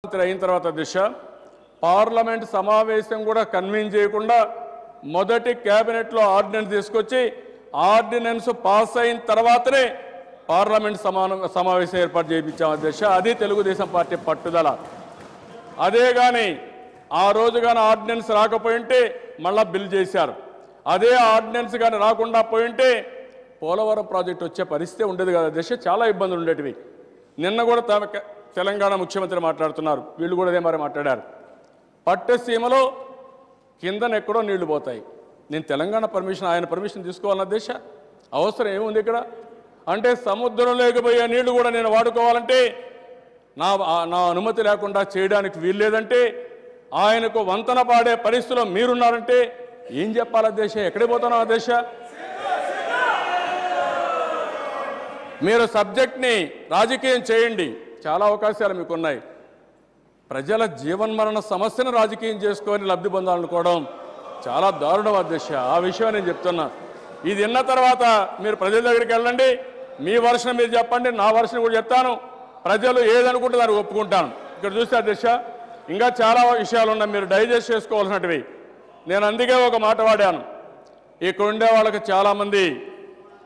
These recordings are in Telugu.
అయిన తర్వాత దిశ పార్లమెంట్ సమావేశం కూడా కన్వీన్ చేయకుండా మొదటి కేబినెట్లో ఆర్డినెన్స్ తీసుకొచ్చి ఆర్డినెన్స్ పాస్ అయిన తర్వాతనే పార్లమెంట్ సమావేశం ఏర్పాటు చేయించాం అధ్యక్ష. అది తెలుగుదేశం పార్టీ పట్టుదల. అదే కానీ ఆ రోజు కానీ ఆర్డినెన్స్ రాకపోయింటే మళ్ళా బిల్ చేశారు. అదే ఆర్డినెన్స్ కానీ రాకుండా పోయింటే పోలవరం ప్రాజెక్టు వచ్చే పరిస్థితి ఉండేది కదా అధ్యక్ష. చాలా ఇబ్బందులు ఉండేటివి. నిన్న కూడా తెలంగాణ ముఖ్యమంత్రి మాట్లాడుతున్నారు, వీళ్ళు కూడా అదే మరి మాట్లాడారు. పట్టసీమలో కిందనెక్కడో నీళ్లు పోతాయి. నేను తెలంగాణ ఆయన పర్మిషన్ తీసుకోవాలన్న దేశ అవసరం ఏముంది ఇక్కడ? అంటే సముద్రం లేకపోయే నీళ్లు కూడా నేను వాడుకోవాలంటే నా అనుమతి లేకుండా చేయడానికి వీల్లేదంటే, ఆయనకు వంతన పాడే పరిస్థితిలో మీరున్నారంటే ఏం చెప్పాలి దేశ? ఎక్కడికి పోతున్నావు దేశ? మీరు సబ్జెక్ట్ని రాజకీయం చేయండి, చాలా అవకాశాలు మీకు ఉన్నాయి. ప్రజల జీవన్మరణ సమస్యను రాజకీయం చేసుకొని లబ్ధి పొందాలనుకోవడం చాలా దారుణం అధ్యక్ష. ఆ విషయం నేను చెప్తున్నా. ఇది విన్న తర్వాత మీరు ప్రజల దగ్గరికి వెళ్ళండి, మీ వర్షం మీరు చెప్పండి, నా వర్షం కూడా చెప్తాను. ప్రజలు ఏదనుకుంటే దాన్ని ఒప్పుకుంటాను. ఇక్కడ చూస్తే అధ్యక్ష ఇంకా చాలా విషయాలు ఉన్నాయి, మీరు డైజెస్ట్ చేసుకోవాల్సినవి. నేను అందుకే ఒక మాట వాడాను. ఇక్కడ ఉండే వాళ్ళకి చాలామంది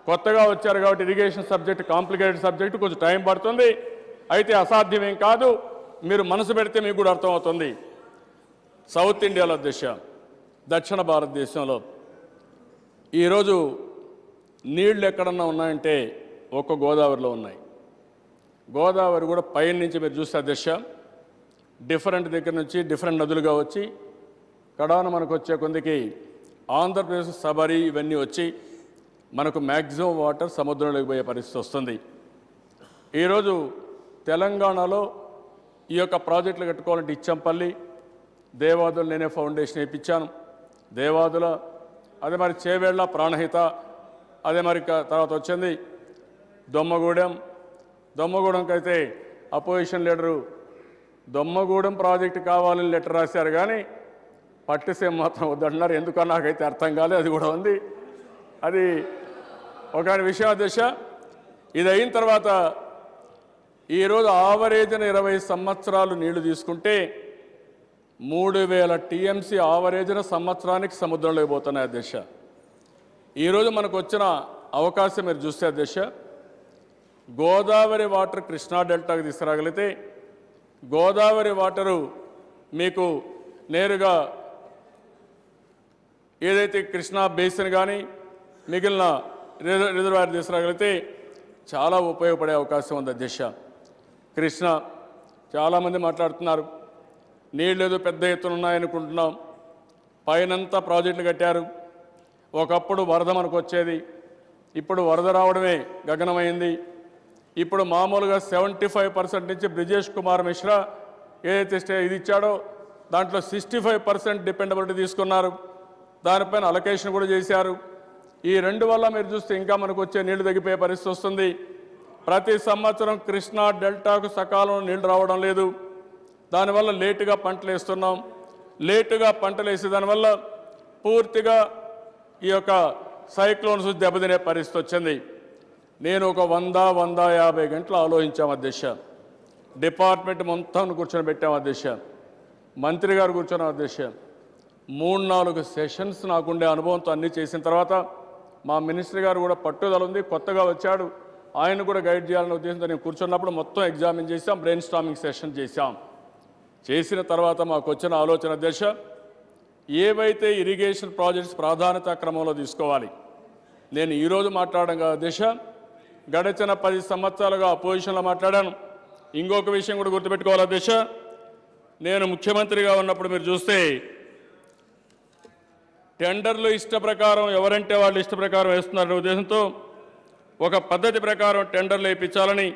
కొత్తగా వచ్చారు కాబట్టి ఇరిగేషన్ సబ్జెక్ట్ కాంప్లికేటెడ్ సబ్జెక్టు, కొంచెం టైం పడుతుంది. అయితే అసాధ్యమేం కాదు, మీరు మనసు పెడితే మీకు కూడా అర్థమవుతుంది. సౌత్ ఇండియాలో అధ్యక్ష, దక్షిణ భారతదేశంలో ఈరోజు నీళ్లు ఎక్కడన్నా ఉన్నాయంటే ఒక్క గోదావరిలో ఉన్నాయి. గోదావరి కూడా పైన నుంచి మీరు చూస్తే అధ్యక్ష డిఫరెంట్ దగ్గర నుంచి డిఫరెంట్ నదులుగా వచ్చి కడాన మనకు వచ్చే కొందికి ఆంధ్రప్రదేశ్ సబరి ఇవన్నీ వచ్చి మనకు మ్యాక్సిమం వాటర్ సముద్రంలోకి పోయే పరిస్థితి వస్తుంది. ఈరోజు తెలంగాణలో ఈ యొక్క ప్రాజెక్టులు కట్టుకోవాలంటే ఇచ్చంపల్లి, దేవాదులు నేనే ఫౌండేషన్ వేయించాను. దేవాదుల అదే మరి చేవేళ్ల ప్రాణహిత, అదే మరి తర్వాత వచ్చింది దొమ్మగూడెంకైతే అపోజిషన్ లీడరు దొమ్మగూడెం ప్రాజెక్టు కావాలని లెటర్ రాశారు, కానీ పట్టిసీమ మాత్రం వద్దంటున్నారు. ఎందుకో నాకైతే అర్థం కాలేదు. అది కూడా ఉంది. అది ఒక విషయం అధ్యక్ష. ఇది అయిన తర్వాత ఈరోజు ఆవరేజ్న 20 సంవత్సరాలు నీళ్లు తీసుకుంటే 3000 టీఎంసీ ఆవరేజ్న సంవత్సరానికి సముద్రంలోకి పోతున్నాయి అధ్యక్ష. ఈరోజు మనకు వచ్చిన అవకాశం మీరు చూస్తే అధ్యక్ష, గోదావరి వాటర్ కృష్ణా డెల్టాకు తీసుకురాగలిగితే గోదావరి వాటరు మీకు నేరుగా ఏదైతే కృష్ణా బేసిన్ కానీ మిగిలిన రిజర్వాయర్ తీసుకురాగలిగితే చాలా ఉపయోగపడే అవకాశం ఉంది అధ్యక్ష. కృష్ణ చాలామంది మాట్లాడుతున్నారు, నీళ్ళు ఏదో పెద్ద ఎత్తున ఉన్నాయనుకుంటున్నాం. పైనంతా ప్రాజెక్టులు కట్టారు. ఒకప్పుడు వరద మనకు వచ్చేది, ఇప్పుడు వరద రావడమే గగనమైంది. ఇప్పుడు మామూలుగా 75% నుంచి బ్రిజేష్ కుమార్ మిశ్రా ఏదైతే ఇది ఇచ్చాడో దాంట్లో 65% డిపెండబిలిటీ తీసుకున్నారు. దానిపైన అలొకేషన్ కూడా చేశారు. ఈ రెండు వల్ల మీరు చూస్తే ఇంకా మనకు వచ్చే నీళ్లు తగ్గిపోయే పరిస్థితి వస్తుంది. ప్రతి సంవత్సరం కృష్ణా డెల్టాకు సకాలంలో నీళ్లు రావడం లేదు. దానివల్ల లేటుగా పంటలు వేస్తున్నాం. లేటుగా పంటలు వేసే దానివల్ల పూర్తిగా ఈ యొక్క సైక్లోన్స్ దెబ్బతినే పరిస్థితి వచ్చింది. నేను ఒక 100-150 గంటలు ఆలోచించాం అధ్యక్ష. డిపార్ట్మెంట్ మొత్తం కూర్చొని పెట్టాం అధ్యక్ష. మంత్రి గారు కూర్చున్నాం అధ్యక్ష. 3-4 సెషన్స్ నాకుండే అనుభవంతో అన్నీ చేసిన తర్వాత మా మినిస్టర్ గారు కూడా పట్టుదల ఉంది, కొత్తగా వచ్చాడు, ఆయన కూడా గైడ్ చేయాలనే ఉద్దేశంతో నేను కూర్చున్నప్పుడు మొత్తం ఎగ్జామిన్ చేసాం, బ్రెయిన్ స్టార్మింగ్ సెషన్ చేశాం. చేసిన తర్వాత మాకు వచ్చిన ఆలోచన అధ్యక్ష, ఏవైతే ఇరిగేషన్ ప్రాజెక్ట్స్ ప్రాధాన్యత క్రమంలో తీసుకోవాలి. నేను ఈరోజు మాట్లాడడం కాదు అధ్యక్ష, గడిచిన 10 సంవత్సరాలుగా అపోజిషన్లో మాట్లాడాను. ఇంకొక విషయం కూడా గుర్తుపెట్టుకోవాలి అధ్యక్ష, నేను ముఖ్యమంత్రిగా ఉన్నప్పుడు మీరు చూస్తే టెండర్లు ఇష్ట ప్రకారం ఎవరంటే వాళ్ళు ఇష్ట ప్రకారం వేస్తున్నారనే ఉద్దేశంతో ఒక పద్ధతి ప్రకారం టెండర్లు వేయించాలని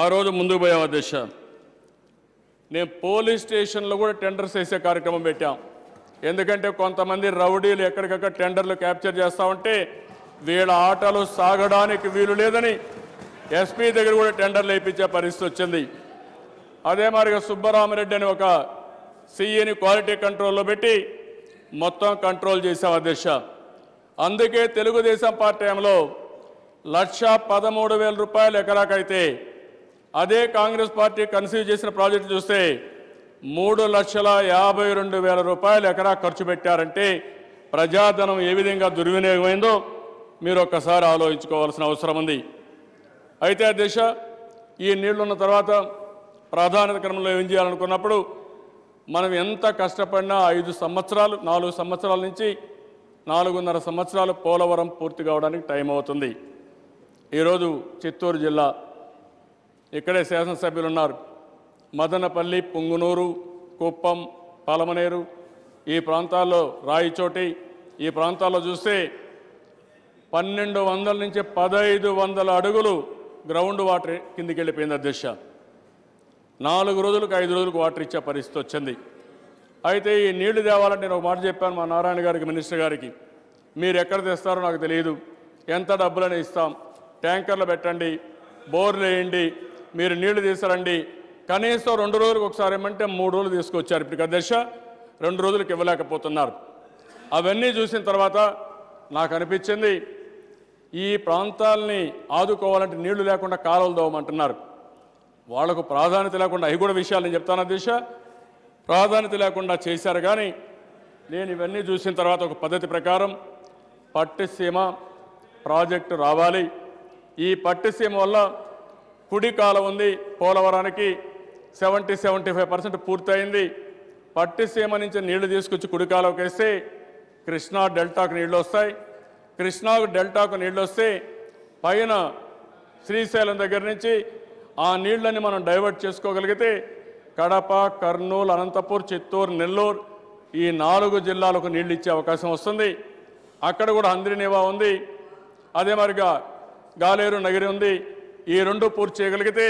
ఆ రోజు ముందుకు పోయాం అధ్యక్ష. నేను పోలీస్ స్టేషన్లో కూడా టెండర్స్ వేసే కార్యక్రమం పెట్టాం. ఎందుకంటే కొంతమంది రౌడీలు ఎక్కడికక్కడ టెండర్లు క్యాప్చర్ చేస్తూ ఉంటే వీళ్ళ ఆటలు సాగడానికి వీలు లేదని ఎస్పీ దగ్గర కూడా టెండర్లు వేయించే పరిస్థితి వచ్చింది. అదే మాదిరిగా సుబ్బరామరెడ్డి అని ఒక సిఈని క్వాలిటీ కంట్రోల్లో పెట్టి మొత్తం కంట్రోల్ చేశాం అధ్యక్ష. అందుకే తెలుగుదేశం పార్టీ టైంలో 1,13,000 రూపాయలు ఎకరాకైతే అదే కాంగ్రెస్ పార్టీ కన్సీవ్ చేసిన ప్రాజెక్టు చూస్తే 3,52,000 రూపాయలు ఎకరా ఖర్చు పెట్టారంటే ప్రజాధనం ఏ విధంగా దుర్వినియోగమైందో మీరు ఒక్కసారి ఆలోచించుకోవాల్సిన అవసరం ఉంది. అయితే అధ్యక్ష, ఈ నీళ్లున్న తర్వాత ప్రాధాన్యత క్రమంలో ఏం చేయాలనుకున్నప్పుడు మనం ఎంత కష్టపడినా 4 సంవత్సరాల నుంచి 4.5 సంవత్సరాలు పోలవరం పూర్తి కావడానికి టైం అవుతుంది. ఈరోజు చిత్తూరు జిల్లా, ఇక్కడే శాసనసభ్యులు ఉన్నారు, మదనపల్లి, పుంగునూరు, కుప్పం, పలమనేరు, ఈ ప్రాంతాల్లో రాయిచోటి, ఈ ప్రాంతాల్లో చూస్తే 1200 నుంచి 1500 అడుగులు గ్రౌండ్ వాటర్ కిందికి వెళ్ళిపోయింది అధ్యక్ష. 4 రోజులకు 5 రోజులకు వాటర్ ఇచ్చే పరిస్థితి వచ్చింది. అయితే ఈ నీళ్లు తేవాలంటే నేను ఒక మాట చెప్పాను మా నారాయణ గారికి, మినిస్టర్ గారికి, మీరు ఎక్కడ తెస్తారో నాకు తెలియదు, ఎంత డబ్బులని ఇస్తాం, ట్యాంకర్లు పెట్టండి, బోర్లు వేయండి, మీరు నీళ్లు తీసుకురండి, కనీసం 2 రోజులకు ఒకసారి ఏమంటే 3 రోజులు తీసుకొచ్చారు. ఇప్పటికి అధ్యక్ష 2 రోజులకు ఇవ్వలేకపోతున్నారు. అవన్నీ చూసిన తర్వాత నాకు అనిపించింది, ఈ ప్రాంతాలని ఆదుకోవాలంటే నీళ్లు లేకుండా కాలువలు దోవమంటున్నారు. వాళ్లకు ప్రాధాన్యత లేకుండా, అవి కూడా విషయాలు నేను చెప్తాను అధ్యక్ష, ప్రాధాన్యత లేకుండా చేశారు. కానీ నేను ఇవన్నీ చూసిన తర్వాత ఒక పద్ధతి ప్రకారం పట్టిసీమ ప్రాజెక్టు రావాలి. ఈ పట్టిసీమ వల్ల కుడి కాలం ఉంది, పోలవరానికి 70-75% పూర్తయింది. పట్టిసీమ నుంచి నీళ్లు తీసుకొచ్చి కుడి కాలువకి వేస్తే కృష్ణా డెల్టాకు నీళ్లు వస్తాయి. కృష్ణాకు డెల్టాకు నీళ్లు వస్తే పైన శ్రీశైలం దగ్గర నుంచి ఆ నీళ్లని మనం డైవర్ట్ చేసుకోగలిగితే కడప, కర్నూలు, అనంతపూర్, చిత్తూరు, నెల్లూరు ఈ 4 జిల్లాలకు నీళ్లు ఇచ్చే అవకాశం వస్తుంది. అక్కడ కూడా హంద్రినేవా ఉంది, అదే మరిగా గాలేరు నగిరి ఉంది. ఈ 2 పూర్తి చేయగలిగితే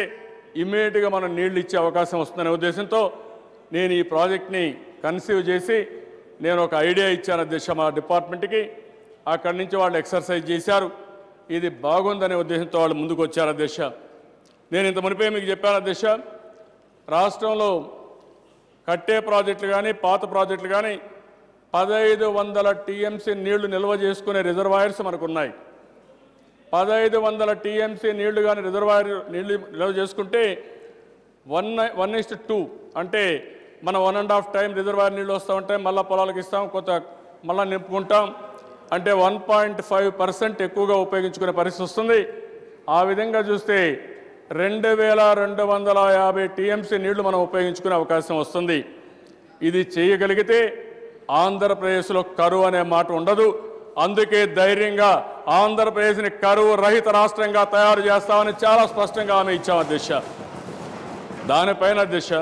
ఇమ్మీడియట్గా మనం నీళ్లు ఇచ్చే అవకాశం వస్తుందనే ఉద్దేశంతో నేను ఈ ప్రాజెక్ట్ని కన్సీవ్ చేసి నేను ఒక ఐడియా ఇచ్చాను అధ్యక్ష మా డిపార్ట్మెంట్కి. అక్కడి నుంచి వాళ్ళు ఎక్సర్సైజ్ చేశారు. ఇది బాగుందనే ఉద్దేశంతో వాళ్ళు ముందుకు వచ్చారు అధ్యక్ష. నేను ఇంత మునిపే మీకు చెప్పాను అధ్యక్ష, రాష్ట్రంలో కట్టే ప్రాజెక్టులు కానీ పాత ప్రాజెక్టులు కానీ 1500 టీఎంసీ నీళ్లు నిల్వ చేసుకునే రిజర్వాయర్స్ మనకున్నాయి. 1500 టీఎంసీ నీళ్లు కానీ రిజర్వాయర్ నీళ్లు నిల్వ చేసుకుంటే 1:2 అంటే మనం 1.5 టైం రిజర్వాయర్ నీళ్ళు వస్తూ ఉంటాయి, మళ్ళీ పొలాలకు ఇస్తాం, కొత్త మళ్ళీ నింపుకుంటాం, అంటే 1.5% ఎక్కువగా ఉపయోగించుకునే పరిస్థితి వస్తుంది. ఆ విధంగా చూస్తే 2250 టీఎంసీ నీళ్లు మనం ఉపయోగించుకునే అవకాశం వస్తుంది. ఇది చేయగలిగితే ఆంధ్రప్రదేశ్లో కరువు అనే మాట ఉండదు. అందుకే ధైర్యంగా ఆంధ్రప్రదేశ్ని కరువు రహిత రాష్ట్రంగా తయారు చేస్తామని చాలా స్పష్టంగా హామీ ఇచ్చాం అధ్యక్ష. దానిపైన అధ్యక్ష